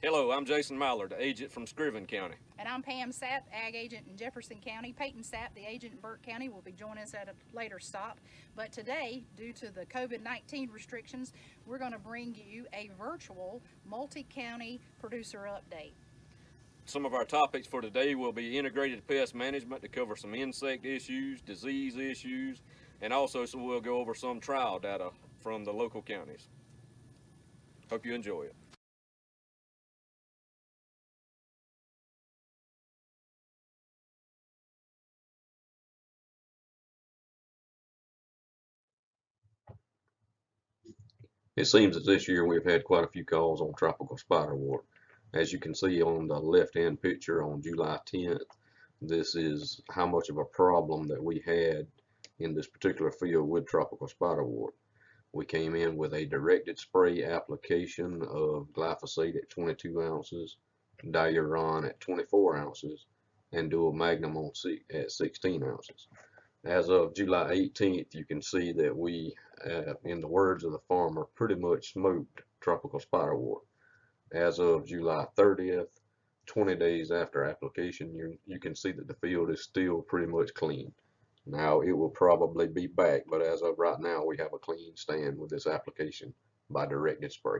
Hello, I'm Jason Mallard, agent from Screven County. And I'm Pam Sapp, Ag Agent in Jefferson County. Peyton Sapp, the agent in Burke County, will be joining us at a later stop. But today, due to the COVID-19 restrictions, we're going to bring you a virtual multi-county producer update. Some of our topics for today will be integrated pest management to cover some insect issues, disease issues, and also we'll go over some trial data from the local counties. Hope you enjoy it. It seems that this year we've had quite a few calls on tropical spiderwort. As you can see on the left-hand picture on July 10th, this is how much of a problem that we had in this particular field with tropical spiderwort. We came in with a directed spray application of glyphosate at 22 ounces, diuron at 24 ounces, and dual magnum at 16 ounces. As of July 18th, you can see that we, in the words of the farmer, pretty much smoked tropical spiderwort. As of July 30th, 20 days after application, you can see that the field is still pretty much clean. Now it will probably be back, but as of right now, we have a clean stand with this application by directed spray.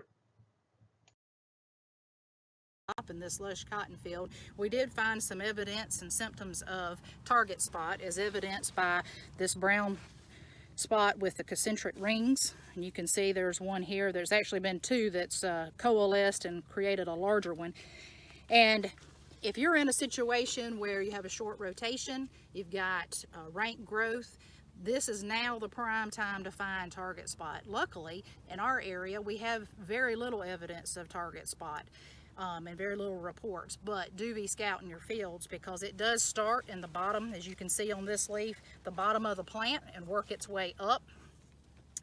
In this lush cotton field, we did find some evidence and symptoms of target spot, as evidenced by this brown spot with the concentric rings. And you can see there's one here. There's actually been two that's coalesced and created a larger one. And if you're in a situation where you have a short rotation, you've got rank growth, this is now the prime time to find target spot. Luckily, in our area, we have very little evidence of target spot. And very little reports, but do be scouting your fields, because it does start in the bottom, as you can see on this leaf, the bottom of the plant, and work its way up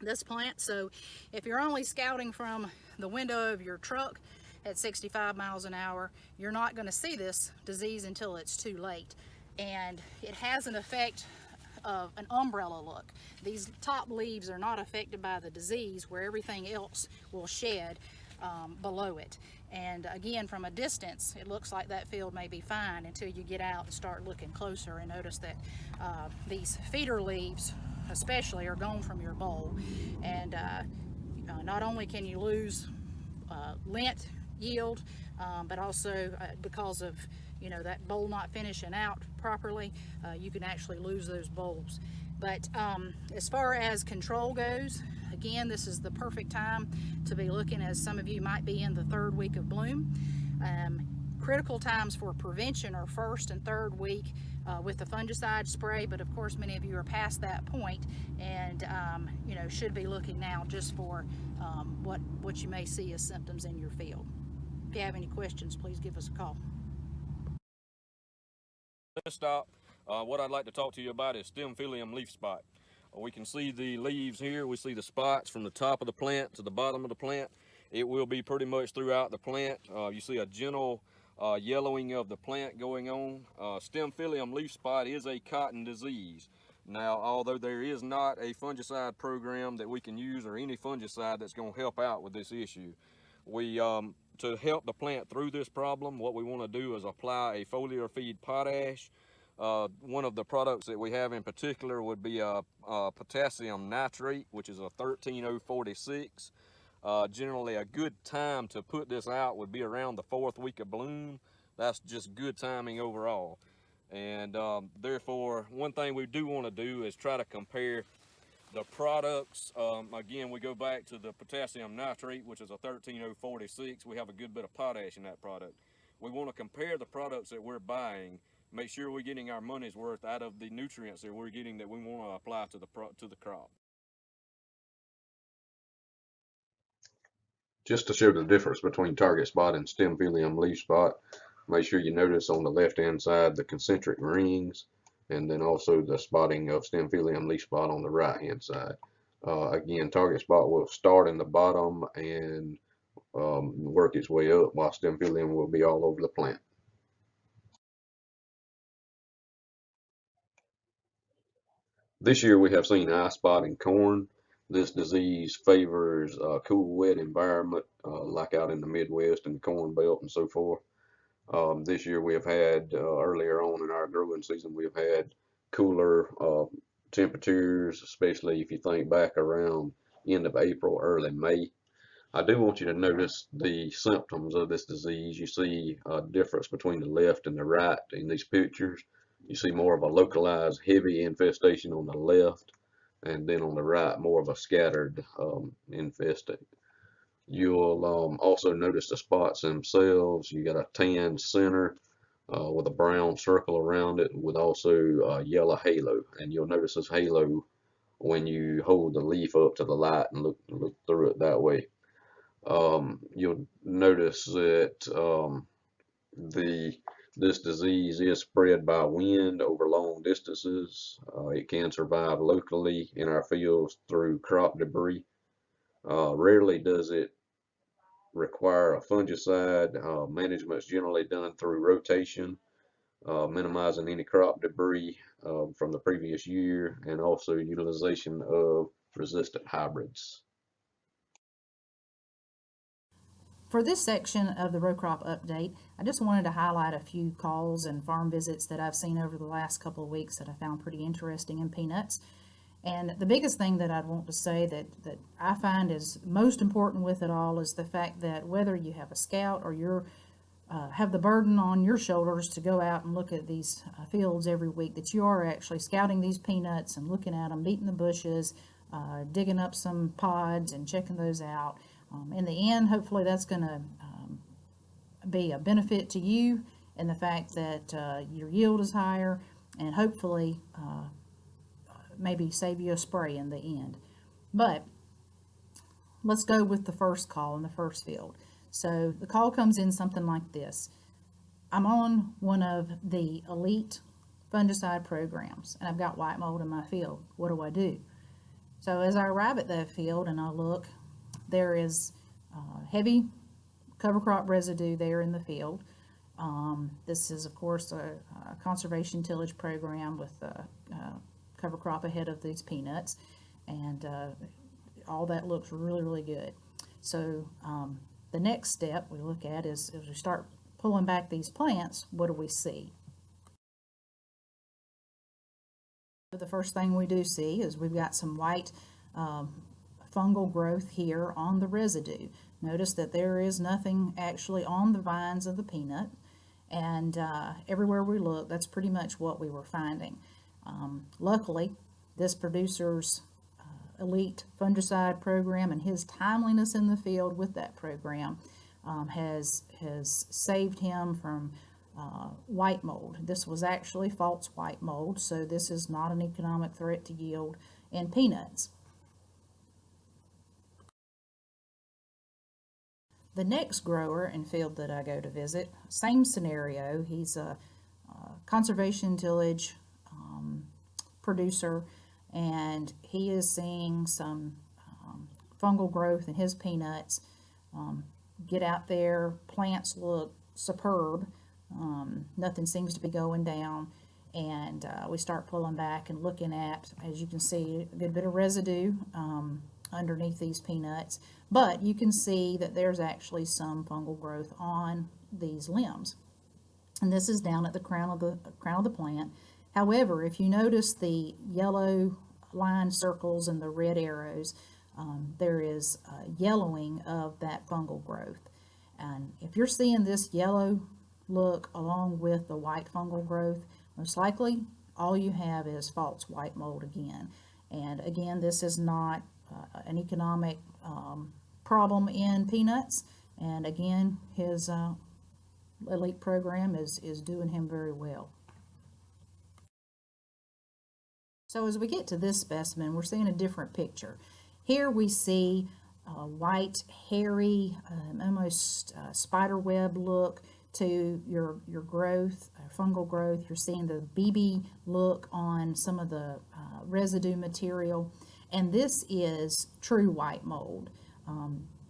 this plant. So if you're only scouting from the window of your truck at 65 miles an hour, you're not going to see this disease until it's too late. And it has an effect of an umbrella look. These top leaves are not affected by the disease, where everything else will shed below it. And again, from a distance, it looks like that field may be fine until you get out and start looking closer and notice that these feeder leaves especially are gone from your bowl. And not only can you lose lint yield, but also because of that bowl not finishing out properly, you can actually lose those bowls. But as far as control goes, again, this is the perfect time to be looking, as some of you might be in the third week of bloom. Critical times for prevention are first and third week with the fungicide spray, but of course many of you are past that point and should be looking now just for what you may see as symptoms in your field. If you have any questions, please give us a call. Let's stop. What I'd like to talk to you about is stem phyllium leaf spot. We can see the leaves here. We see the spots from the top of the plant to the bottom of the plant. It will be pretty much throughout the plant. You see a gentle yellowing of the plant going on. Stem phyllium leaf spot is a cotton disease. Now, although there is not a fungicide program that we can use, or any fungicide that's going to help out with this issue, we to help the plant through this problem, what we want to do is apply a foliar feed potash. One of the products that we have in particular would be a potassium nitrate, which is a 13046. Generally, a good time to put this out would be around the 4th week of bloom. That's just good timing overall. And therefore, one thing we do want to do is try to compare the products. Again, we go back to the potassium nitrate, which is a 13046. We have a good bit of potash in that product. We want to compare the products that we're buying, make sure we're getting our money's worth out of the nutrients that we're getting that we want to apply to the crop. Just to show the difference between target spot and stem phyllium leaf spot, make sure you notice on the left hand side the concentric rings, and then also the spotting of stem phyllium leaf spot on the right hand side. Again, target spot will start in the bottom and work its way up, while stem phyllium will be all over the plant. This year we have seen eye spot in corn. This disease favors a cool, wet environment, like out in the Midwest and the Corn Belt and so forth. This year we have had, earlier on in our growing season, we have had cooler temperatures, especially if you think back around end of April, early May. I do want you to notice the symptoms of this disease. You see a difference between the left and the right in these pictures. You see more of a localized heavy infestation on the left, and then on the right more of a scattered infestation. You'll also notice the spots themselves. You got a tan center with a brown circle around it with also a yellow halo. And you'll notice this halo when you hold the leaf up to the light and look through it that way. You'll notice that the this disease is spread by wind over long distances. It can survive locally in our fields through crop debris. Rarely does it require a fungicide. Management is generally done through rotation, minimizing any crop debris from the previous year, and also utilization of resistant hybrids. For this section of the row crop update, I just wanted to highlight a few calls and farm visits that I've seen over the last couple of weeks that I found pretty interesting in peanuts. And the biggest thing that I'd want to say that I find is most important with it all is the fact that whether you have a scout or you're have the burden on your shoulders to go out and look at these fields every week, that you are actually scouting these peanuts and looking at them, beating the bushes, digging up some pods and checking those out. In the end, hopefully that's going to be a benefit to you in the fact that your yield is higher, and hopefully maybe save you a spray in the end. But let's go with the first call in the first field. So the call comes in something like this. I'm on one of the elite fungicide programs and I've got white mold in my field. What do I do? So as I arrive at that field and I look, there is heavy cover crop residue there in the field. This is, of course, a conservation tillage program with cover crop ahead of these peanuts, and all that looks really, really good. So the next step we look at is as we start pulling back these plants, what do we see? The first thing we do see is we've got some white fungal growth here on the residue. Notice that there is nothing actually on the vines of the peanut, and everywhere we look, that's pretty much what we were finding. Luckily, this producer's elite fungicide program and his timeliness in the field with that program has saved him from white mold. This was actually false white mold, so this is not an economic threat to yield in peanuts. The next grower and field that I go to visit, same scenario. He's a conservation tillage producer, and he is seeing some fungal growth in his peanuts. Get out there, plants look superb. Nothing seems to be going down, and we start pulling back and looking at, as you can see, a good bit of residue underneath these peanuts, but you can see that there's actually some fungal growth on these limbs, and this is down at the crown of the plant. However, if you notice the yellow line circles and the red arrows, there is yellowing of that fungal growth, and if you're seeing this yellow look along with the white fungal growth, most likely all you have is false white mold again. And again, this is not an economic problem in peanuts, and again, his elite program is doing him very well. So as we get to this specimen, we're seeing a different picture. Here we see white, hairy, almost spider web look to your growth, fungal growth. You're seeing the BB look on some of the residue material, and this is true white mold.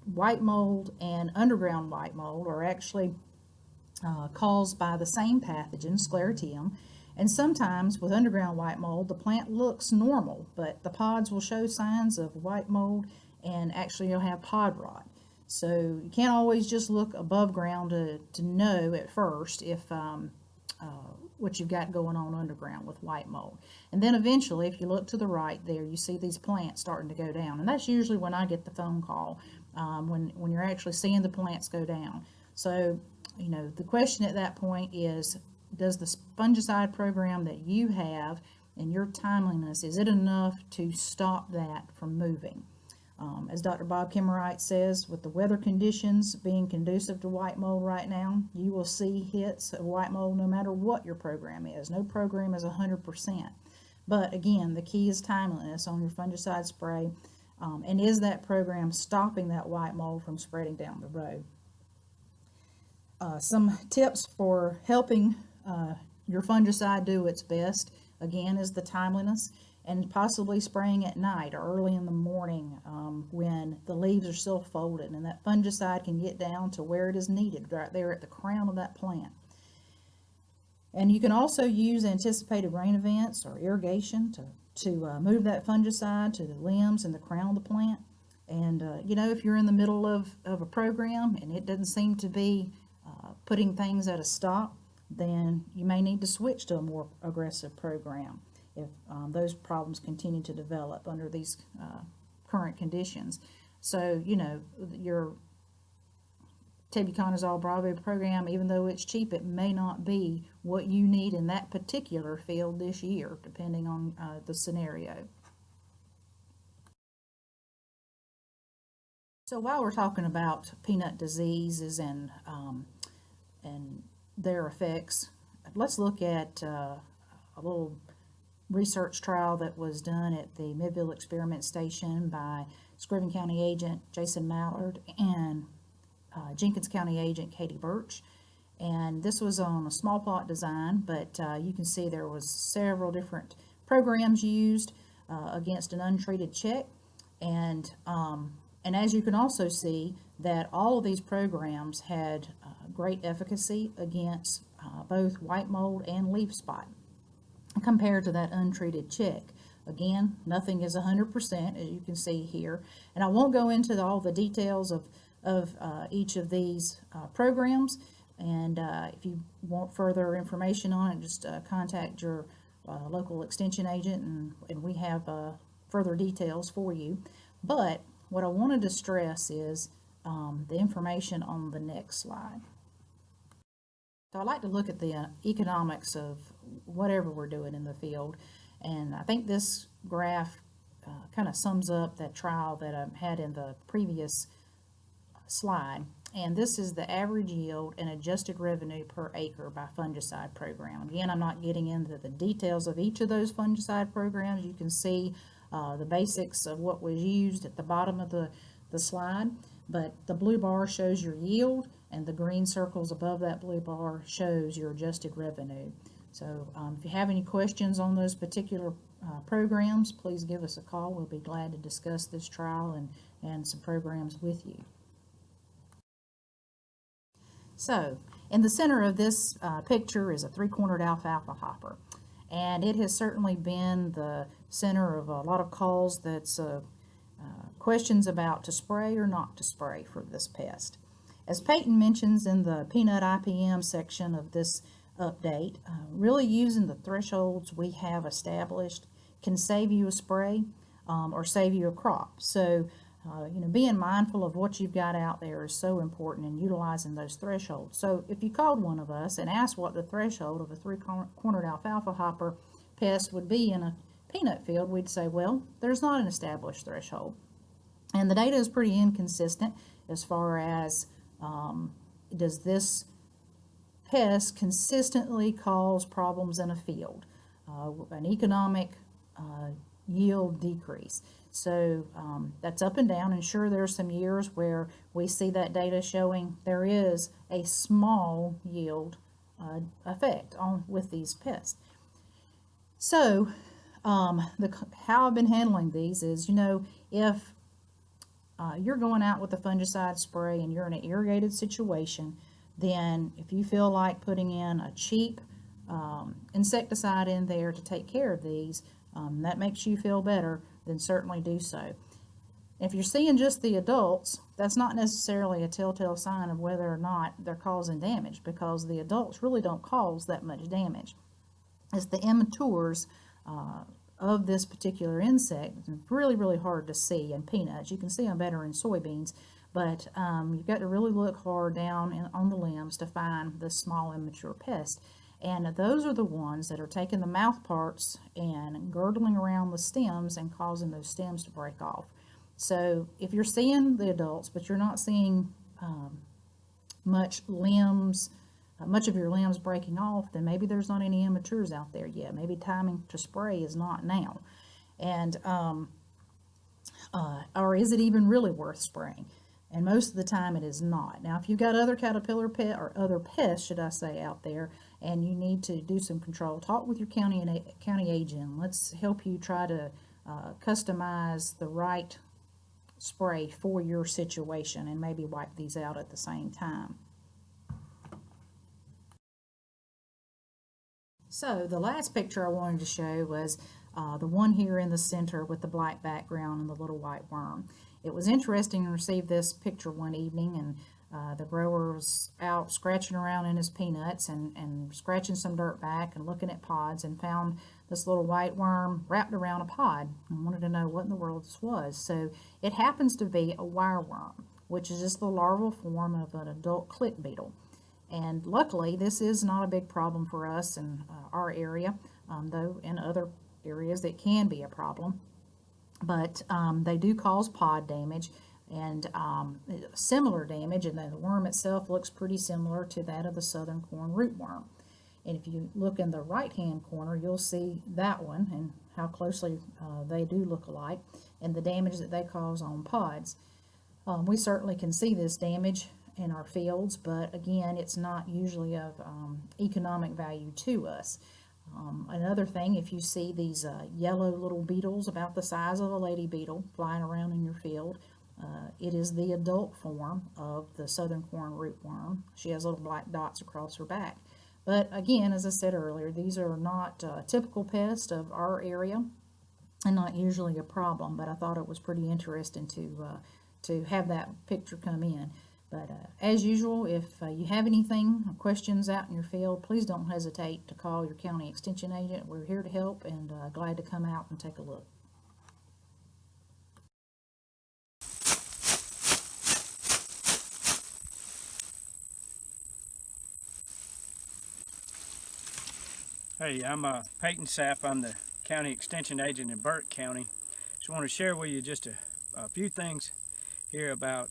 White mold and underground white mold are actually caused by the same pathogen, Sclerotium, And sometimes with underground white mold, the plant looks normal, but the pods will show signs of white mold, and actually you'll have pod rot. So you can't always just look above ground to know at first if what you've got going on underground with white mold. And then eventually, if you look to the right there, you see these plants starting to go down. And that's usually when I get the phone call, when you're actually seeing the plants go down. So, you know, the question at that point is, does the fungicide program that you have and your timeliness, is it enough to stop that from moving? As Dr. Bob Kimmerite says, with the weather conditions being conducive to white mold right now, you will see hits of white mold no matter what your program is. No program is 100%. But again, the key is timeliness on your fungicide spray. And is that program stopping that white mold from spreading down the road? Some tips for helping your fungicide do its best, again, is the timeliness, and possibly spraying at night or early in the morning when the leaves are still folded, and that fungicide can get down to where it is needed, right there at the crown of that plant. And you can also use anticipated rain events or irrigation to move that fungicide to the limbs and the crown of the plant. And you know, if you're in the middle of a program and it doesn't seem to be putting things at a stop, then you may need to switch to a more aggressive program if those problems continue to develop under these current conditions. So, you know, your tebuconazole bravo program, even though it's cheap, it may not be what you need in that particular field this year, depending on the scenario. So while we're talking about peanut diseases and their effects, let's look at a little research trial that was done at the Midville Experiment Station by Screven County agent Jason Mallard and Jenkins County agent Katie Birch. And this was on a small plot design, but you can see there was several different programs used against an untreated check. And as you can also see, that all of these programs had great efficacy against both white mold and leaf spot compared to that untreated check. Again, nothing is 100%, as you can see here. And I won't go into all the details of each of these programs. And if you want further information on it, just contact your local extension agent, and we have further details for you. But what I wanted to stress is the information on the next slide. So I like to look at the economics of whatever we're doing in the field, and I think this graph kind of sums up that trial that I had in the previous slide. And this is the average yield and adjusted revenue per acre by fungicide program. Again, I'm not getting into the details of each of those fungicide programs. You can see the basics of what was used at the bottom of the slide, but the blue bar shows your yield, and the green circles above that blue bar shows your adjusted revenue. So if you have any questions on those particular programs, please give us a call. We'll be glad to discuss this trial and some programs with you. So in the center of this picture is a three-cornered alfalfa hopper, and it has certainly been the center of a lot of calls that's questions about to spray or not to spray for this pest. As Peyton mentions in the peanut IPM section of this update, really using the thresholds we have established can save you a spray or save you a crop. So you know, being mindful of what you've got out there is so important in utilizing those thresholds. So if you called one of us and asked what the threshold of a three-cornered alfalfa hopper pest would be in a peanut field, we'd say, well, there's not an established threshold. And the data is pretty inconsistent as far as does this pest consistently cause problems in a field, an economic yield decrease. So that's up and down, and sure, there's some years where we see that data showing there is a small yield effect with these pests. So how I've been handling these is, you know, if you're going out with a fungicide spray and you're in an irrigated situation, then if you feel like putting in a cheap insecticide in there to take care of these, that makes you feel better, then certainly do so. If you're seeing just the adults, that's not necessarily a telltale sign of whether or not they're causing damage, because the adults really don't cause that much damage. It's the immatures of this particular insect. It's really, really hard to see in peanuts. You can see them better in soybeans, but you've got to really look hard down on the limbs to find the small immature pest. And those are the ones that are taking the mouth parts and girdling around the stems and causing those stems to break off. So if you're seeing the adults, but you're not seeing much of your limbs breaking off, then maybe there's not any immatures out there yet. Maybe timing to spray is not now. And or is it even really worth spraying? And most of the time it is not. Now, if you've got other caterpillar pest, or other pests, should I say, out there, and you need to do some control, talk with your county agent. Let's help you try to customize the right spray for your situation, and maybe wipe these out at the same time. So the last picture I wanted to show was the one here in the center with the black background and the little white worm. It was interesting to receive this picture one evening, and the grower was out scratching around in his peanuts and scratching some dirt back and looking at pods, and found this little white worm wrapped around a pod, and wanted to know what in the world this was. So it happens to be a wireworm, which is just the larval form of an adult click beetle. And luckily, this is not a big problem for us in our area, though in other areas it can be a problem. But they do cause pod damage and similar damage, and the worm itself looks pretty similar to that of the southern corn rootworm. And if you look in the right-hand corner, you'll see that one and how closely they do look alike, and the damage that they cause on pods. We certainly can see this damage in our fields, but again, it's not usually of economic value to us. Another thing, if you see these yellow little beetles about the size of a lady beetle flying around in your field, it is the adult form of the southern corn rootworm. She has little black dots across her back. But again, as I said earlier, these are not typical pests of our area and not usually a problem, but I thought it was pretty interesting to have that picture come in. But as usual, if you have anything, questions out in your field, please don't hesitate to call your county extension agent. We're here to help, and glad to come out and take a look. Hey, I'm Peyton Sapp. I'm the county extension agent in Burke County. Just want to share with you just a few things here about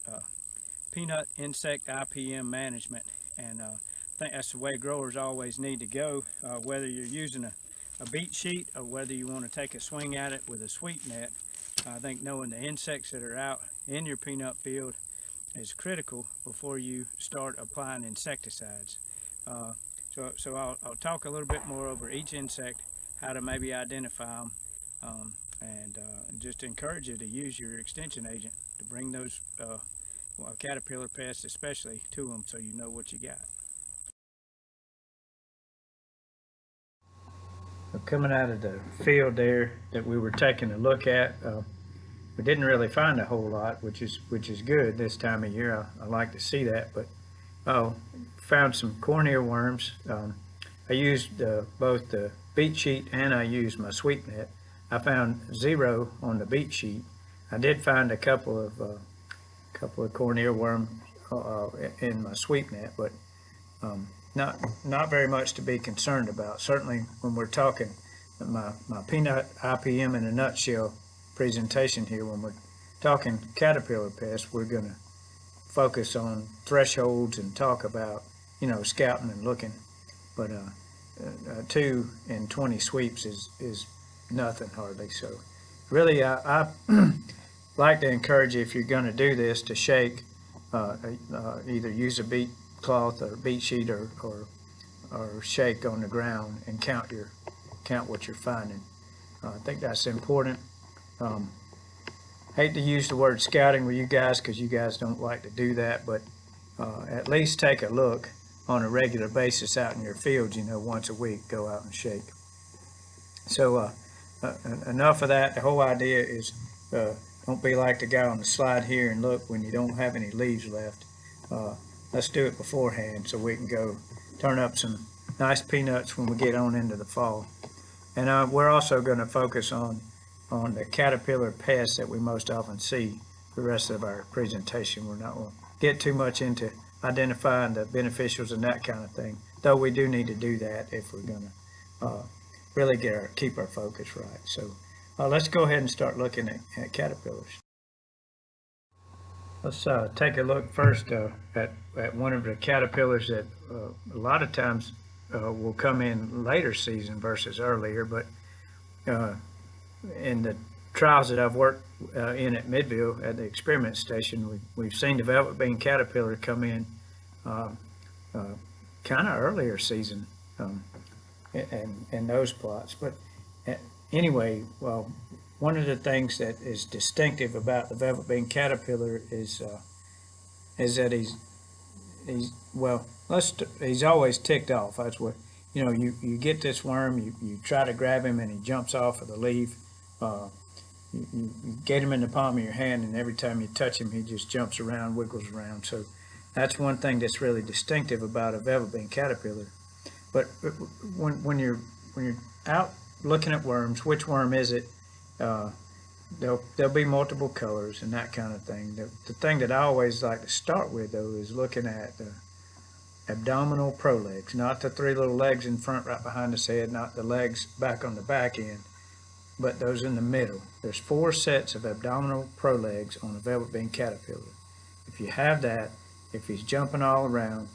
peanut insect IPM management, and I think that's the way growers always need to go, whether you're using a beat sheet or whether you want to take a swing at it with a sweep net. I think knowing the insects that are out in your peanut field is critical before you start applying insecticides. So I'll talk a little bit more over each insect, how to maybe identify them, and just encourage you to use your extension agent to bring those caterpillar pests especially to them, so you know what you got. Coming out of the field there that we were taking a look at, we didn't really find a whole lot, which is good this time of year. I like to see that, but found some corn earworms. I used both the beat sheet and I used my sweep net. I found 0 on the beat sheet. I did find a couple of corn earworm in my sweep net, but not very much to be concerned about. Certainly when we're talking my peanut IPM in a nutshell presentation here, when we're talking caterpillar pests, we're going to focus on thresholds and talk about, scouting and looking. But 2 in 20 sweeps is nothing hardly. So really, I like to encourage you, if you're going to do this, to shake, either use a beat cloth or beat sheet or shake on the ground and count what you're finding. I think that's important. Hate to use the word scouting with you guys because you guys don't like to do that, but at least take a look on a regular basis out in your fields, once a week, go out and shake. So enough of that. The whole idea is don't be like the guy on the slide here and look when you don't have any leaves left. Let's do it beforehand so we can go turn up some nice peanuts when we get on into the fall. And we're also going to focus on the caterpillar pests that we most often see the rest of our presentation. We're not going to get too much into identifying the beneficials and that kind of thing, though we do need to do that if we're going to really keep our focus right. So let's go ahead and start looking at caterpillars. Let's take a look first at one of the caterpillars that a lot of times will come in later season versus earlier, but in the trials that I've worked in at Midville at the experiment station, we've seen the velvet bean caterpillar come in kind of earlier season in those plots. But anyway, well, one of the things that is distinctive about the velvet bean caterpillar is that he's always ticked off. That's what, you get this worm, you try to grab him and he jumps off of the leaf. You get him in the palm of your hand, and every time you touch him, he just jumps around, wiggles around. So that's one thing that's really distinctive about a velvet bean caterpillar. But when you're out looking at worms, which worm is it? There'll be multiple colors and that kind of thing. The thing that I always like to start with, though, is looking at the abdominal prolegs, not the three little legs in front right behind his head, not the legs back on the back end, but those in the middle. There's 4 sets of abdominal prolegs on a velvet bean caterpillar. If you have that, if he's jumping all around,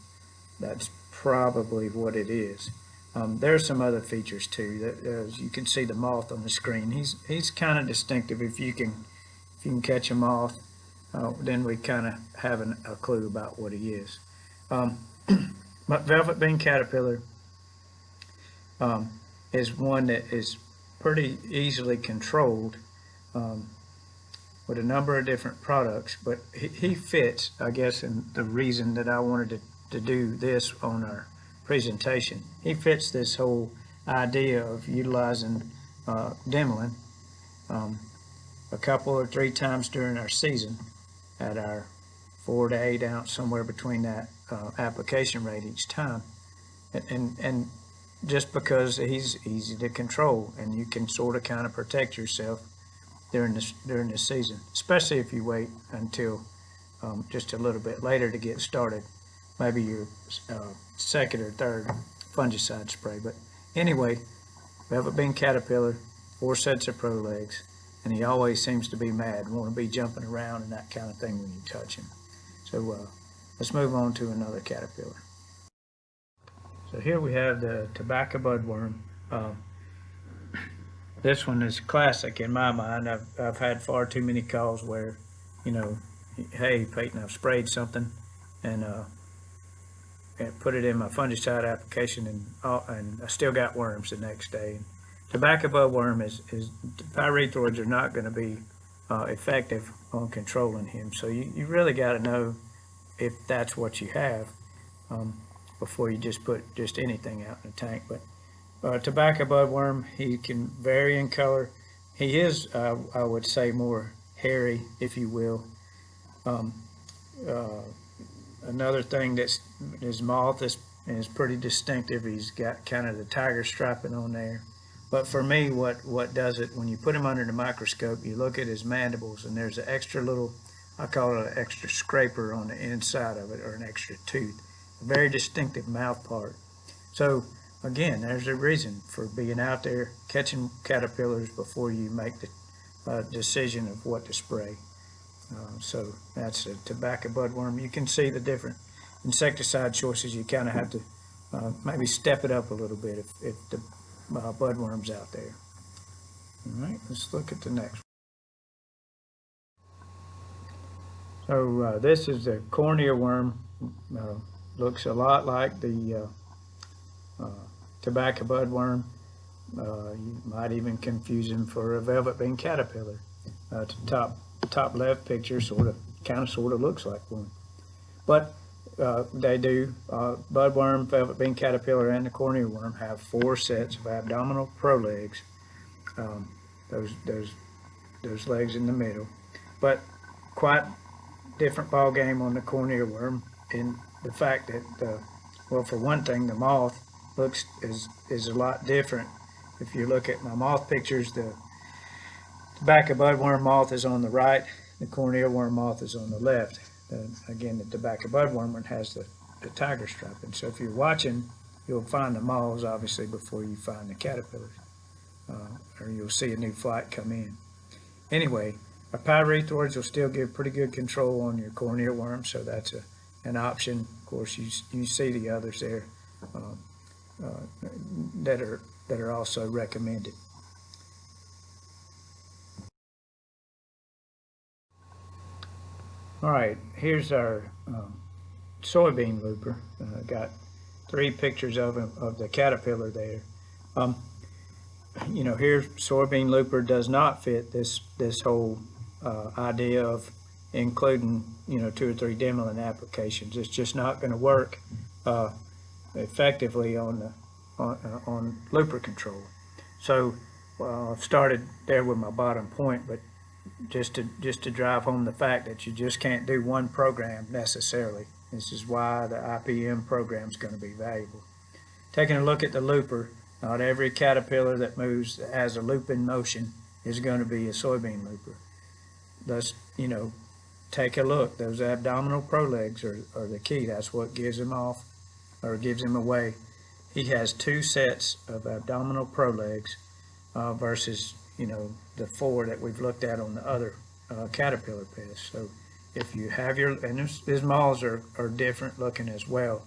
that's probably what it is. There's some other features too. As you can see the moth on the screen, he's kind of distinctive. If you can catch a moth, then we kind of have a clue about what he is. But velvet bean caterpillar is one that is pretty easily controlled with a number of different products, but he fits, I guess, in the reason that I wanted to do this on our presentation. He fits this whole idea of utilizing Dimilin a couple or 3 times during our season at our 4 to 8 ounce, somewhere between that application rate each time. And just because he's easy to control and you can sort of kind of protect yourself during this season, especially if you wait until just a little bit later to get started, maybe your second or third fungicide spray. But anyway, velvet bean caterpillar, 4 sets of prolegs, and he always seems to be mad, want to be jumping around and that kind of thing when you touch him. So let's move on to another caterpillar. So here we have the tobacco budworm. This one is classic in my mind. I've had far too many calls where, hey Peyton, I've sprayed something and put it in my fungicide application and I still got worms the next day. And tobacco budworm is pyrethroids are not going to be effective on controlling him. So you really got to know if that's what you have before you just put anything out in the tank. But tobacco budworm, he can vary in color. He is, I would say, more hairy, if you will. Another thing his moth is pretty distinctive. He's got kind of the tiger striping on there. But for me, what does it, when you put him under the microscope, you look at his mandibles and there's an extra little, I call it an extra scraper on the inside of it, or an extra tooth. A very distinctive mouth part. So again, there's a reason for being out there catching caterpillars before you make the decision of what to spray. So that's a tobacco budworm. You can see the different insecticide choices. You kind of have to maybe step it up a little bit if the budworm's out there. All right, let's look at the next one. So this is the cornea worm. Looks a lot like the tobacco budworm. You might even confuse him for a velvet bean caterpillar. The top left picture sort of looks like one. But they do. Budworm, velvet bean caterpillar, and the corn earworm have 4 sets of abdominal prolegs. Those legs in the middle, but quite different ball game on the corn earworm in the fact that, well, for one thing, the moth is a lot different. If you look at my moth pictures, the tobacco budworm moth is on the right, the corn earworm moth is on the left. Again, the tobacco budworm has the tiger stripe, and so if you're watching, you'll find the moths obviously before you find the caterpillars, or you'll see a new flight come in. Anyway, our pyrethroids will still give pretty good control on your corn earworm, so that's an option. Of course, you see the others there that are also recommended. All right, here's our soybean looper. Got 3 pictures of the caterpillar there. You know, here soybean looper does not fit this whole idea of including, you know, 2 or 3 Demelin applications. It's just not going to work effectively on looper control. So I've started there with my bottom point, but just to drive home the fact that you just can't do one program necessarily. This is why the IPM program is going to be valuable. Taking a look at the looper, not every caterpillar that moves as a loop in motion is going to be a soybean looper. Thus, you know, take a look. Those abdominal prolegs are the key. That's what gives him off, or gives him away. He has 2 sets of abdominal prolegs versus, you know, the 4 that we've looked at on the other caterpillar pests. So if you have and his moths are different looking as well.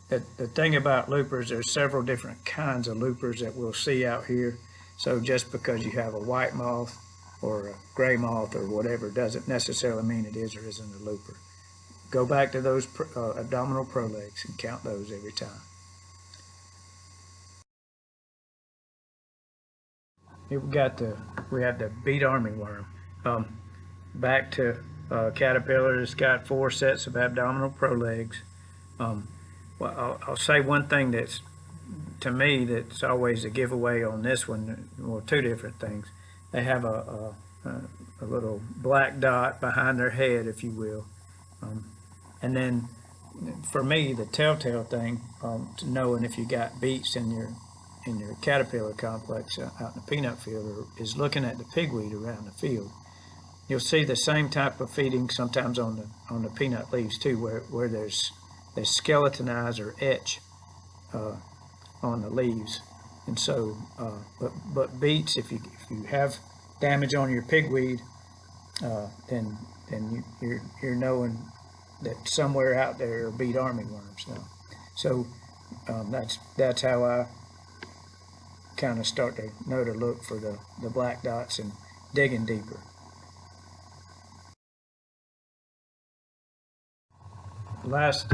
The thing about loopers, there's several different kinds of loopers that we'll see out here. So just because you have a white moth or a gray moth or whatever doesn't necessarily mean it is or isn't a looper. Go back to those abdominal prolegs and count those every time. Here we have the beet armyworm. Back to caterpillar, it's got 4 sets of abdominal prolegs. Well, I'll say one thing that's, to me, that's always a giveaway on this one. Well, 2 different things. They have a little black dot behind their head, if you will. And then, for me, the telltale thing to knowing if you got beets in your caterpillar complex out in the peanut field is looking at the pigweed around the field. You'll see the same type of feeding sometimes on the peanut leaves too, where they skeletonize or etch on the leaves. And so, but beets, if you have damage on your pigweed, then you're knowing that somewhere out there are beet armyworms now. So that's how I kind of start to know to look for the black dots and digging deeper. Last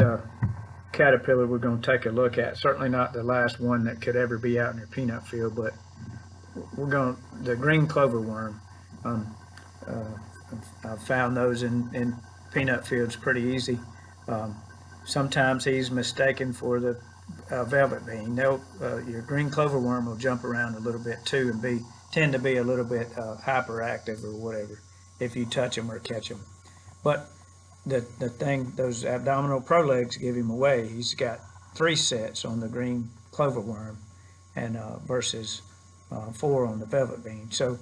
caterpillar we're going to take a look at, certainly not the last one that could ever be out in your peanut field, but the green clover worm. I've found those in peanut fields pretty easy. Sometimes he's mistaken for the velvet bean. Your green clover worm will jump around a little bit too and tend to be a little bit hyperactive or whatever if you touch them or catch them. But the thing, those abdominal prolegs give him away. He's got 3 sets on the green clover worm and versus 4 on the velvet bean. So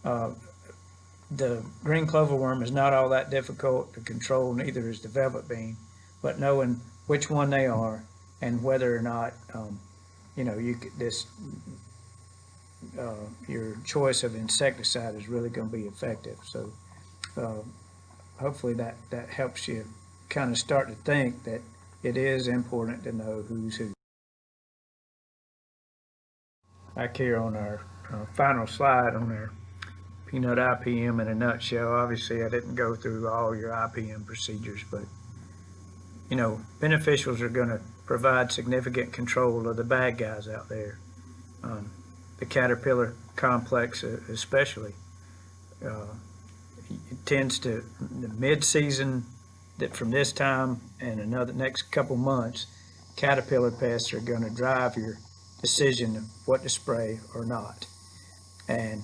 the green clover worm is not all that difficult to control, neither is the velvet bean, but knowing which one they are and whether or not you know, your choice of insecticide is really going to be effective. So hopefully that helps you kind of start to think that it is important to know who's who. Back here on our final slide on our peanut IPM in a nutshell. Obviously I didn't go through all your IPM procedures, but you know, beneficials are going to provide significant control of the bad guys out there. The caterpillar complex especially. It tends to, the mid-season that from this time and another next couple months, caterpillar pests are going to drive your decision of what to spray or not. And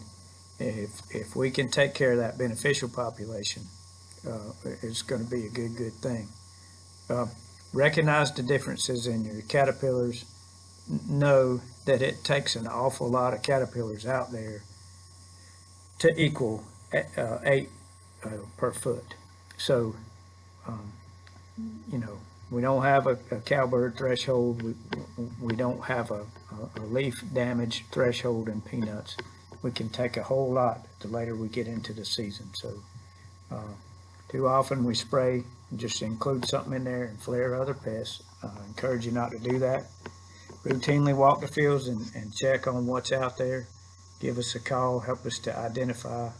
if we can take care of that beneficial population, it's going to be a good thing. Recognize the differences in your caterpillars. Know that it takes an awful lot of caterpillars out there to equal 8 per foot. So, we don't have a cowbird threshold. We don't have a leaf damage threshold in peanuts. We can take a whole lot the later we get into the season. So, too often we spray, just include something in there and flare other pests. Encourage you not to do that. Routinely walk the fields and check on what's out there. Give us a call, help us to identify,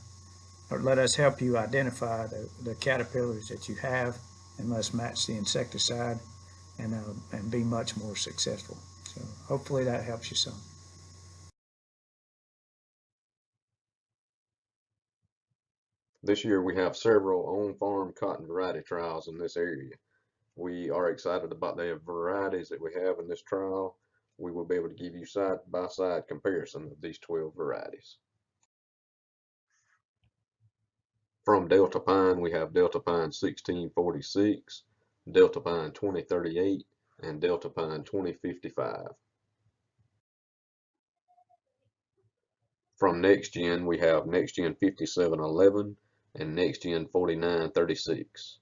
or let us help you identify the caterpillars that you have, and let's match the insecticide and be much more successful. So hopefully that helps you some. This year we have several on-farm cotton variety trials in this area. We are excited about the varieties that we have in this trial. We will be able to give you side-by-side comparison of these 12 varieties. From Delta Pine, we have Delta Pine 1646, Delta Pine 2038, and Delta Pine 2055. From Next Gen, we have Next Gen 5711 and Next Gen 4936.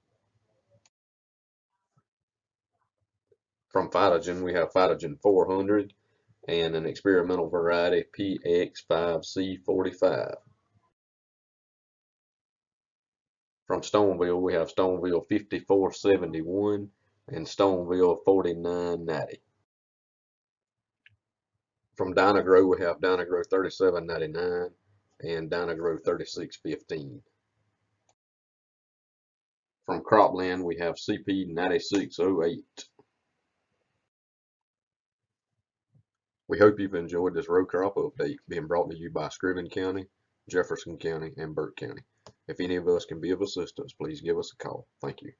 From Phytogen, we have Phytogen 400 and an experimental variety PX5C45. From Stoneville, we have Stoneville 5471 and Stoneville 4990. From Dynagrow, we have Dynagrow 3799 and Dynagrow 3615. From Cropland, we have CP 9608. We hope you've enjoyed this row crop update being brought to you by Screven County, Jefferson County, and Burke County. If any of us can be of assistance, please give us a call. Thank you.